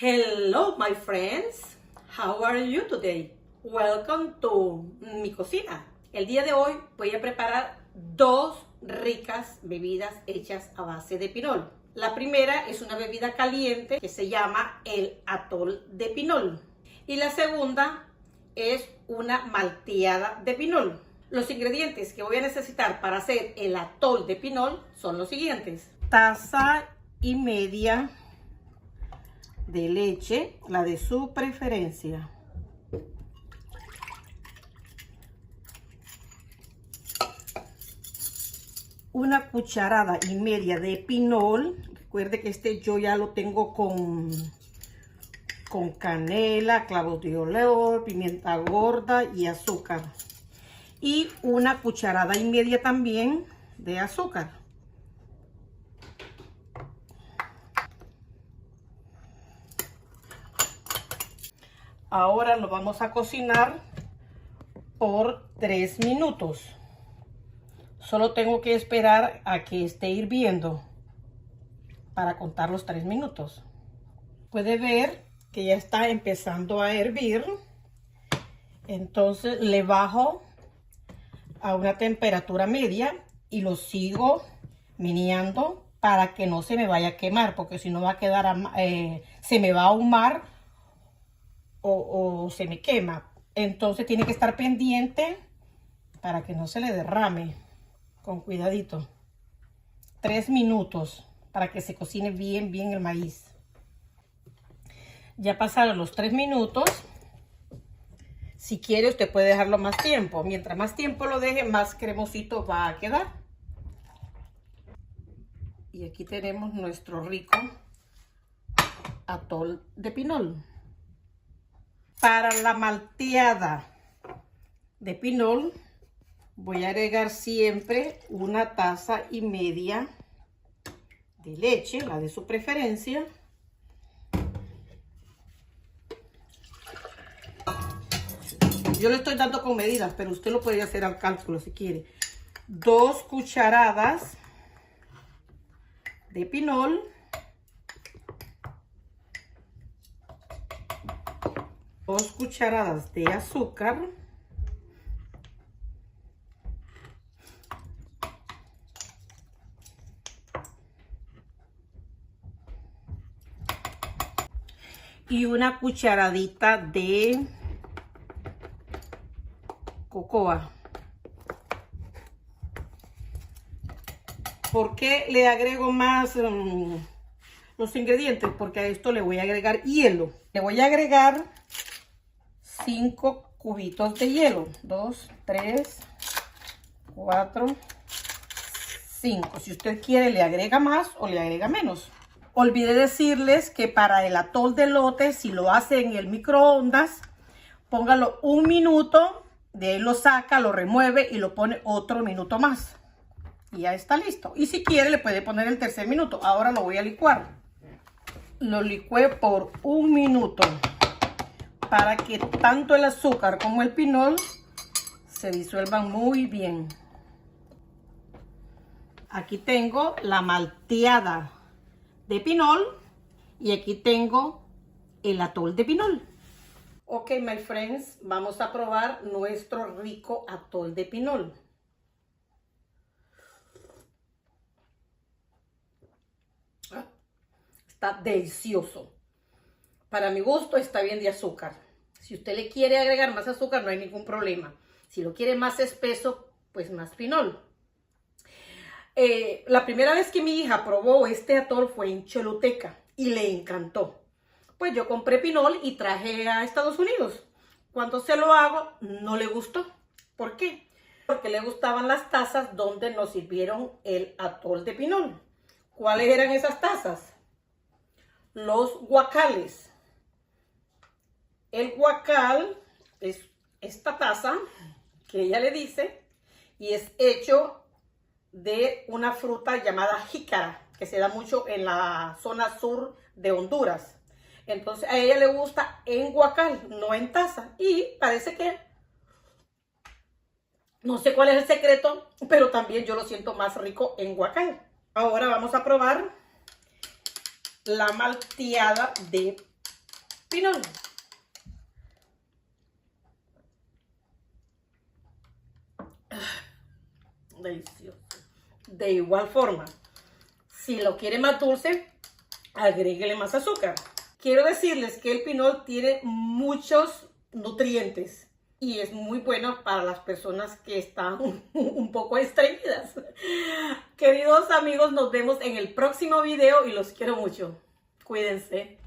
Hello, my friends. How are you today? Welcome to mi cocina. El día de hoy voy a preparar dos ricas bebidas hechas a base de pinol. La primera es una bebida caliente que se llama el atol de pinol. Y la segunda es una malteada de pinol. Los ingredientes que voy a necesitar para hacer el atol de pinol son los siguientes: taza y media de leche, la de su preferencia. Una cucharada y media de pinol. Recuerde que este yo ya lo tengo con canela, clavos de olor, pimienta gorda y azúcar. Y una cucharada y media también de azúcar. Ahora lo vamos a cocinar por 3 minutos. Solo tengo que esperar a que esté hirviendo para contar los 3 minutos. Puede ver que ya está empezando a hervir. Entonces le bajo a una temperatura media y lo sigo meneando para que no se me vaya a quemar, porque si no va a quedar, se me va a ahumar o se me quema. Entonces tiene que estar pendiente para que no se le derrame, con cuidadito. 3 minutos para que se cocine bien el maíz. Ya pasaron los 3 minutos. Si quiere, usted puede dejarlo más tiempo. Mientras más tiempo lo deje, más cremosito va a quedar. Y aquí tenemos nuestro rico atol de pinol. Para la malteada de pinol voy a agregar siempre una taza y media de leche, la de su preferencia. Yo le estoy dando con medidas, pero usted lo puede hacer al cálculo si quiere. 2 cucharadas de pinol. 2 cucharadas de azúcar. Y una cucharadita de cocoa. ¿Por qué le agrego más los ingredientes? Porque a esto le voy a agregar hielo. Le voy a agregar 5 cubitos de hielo. 2, 3, 4, 5. Si usted quiere, le agrega más o le agrega menos. Olvidé decirles que para el atol de elote, si lo hace en el microondas, póngalo 1 minuto, de ahí lo saca, lo remueve y lo pone otro minuto más. Y ya está listo. Y si quiere, le puede poner el tercer minuto. Ahora lo voy a licuar. Lo licué por 1 minuto para que tanto el azúcar como el pinol se disuelvan muy bien. Aquí tengo la malteada de pinol y aquí tengo el atol de pinol. Ok, my friends, vamos a probar nuestro rico atol de pinol. Está delicioso. Para mi gusto está bien de azúcar. Si usted le quiere agregar más azúcar, no hay ningún problema. Si lo quiere más espeso, pues más pinol. La primera vez que mi hija probó este atol fue en Choluteca y le encantó. Pues yo compré pinol y traje a Estados Unidos. Cuando se lo hago, no le gustó. ¿Por qué? Porque le gustaban las tazas donde nos sirvieron el atol de pinol. ¿Cuáles eran esas tazas? Los guacales. El guacal es esta taza que ella le dice y es hecho de una fruta llamada jícara, que se da mucho en la zona sur de Honduras. Entonces a ella le gusta en guacal, no en taza. Y parece que, no sé cuál es el secreto, pero también yo lo siento más rico en guacal. Ahora vamos a probar la malteada de pinol. Delicioso. De igual forma, si lo quiere más dulce, agréguele más azúcar. Quiero decirles que el pinol tiene muchos nutrientes y es muy bueno para las personas que están un poco estreñidas. Queridos amigos, nos vemos en el próximo video y los quiero mucho. Cuídense.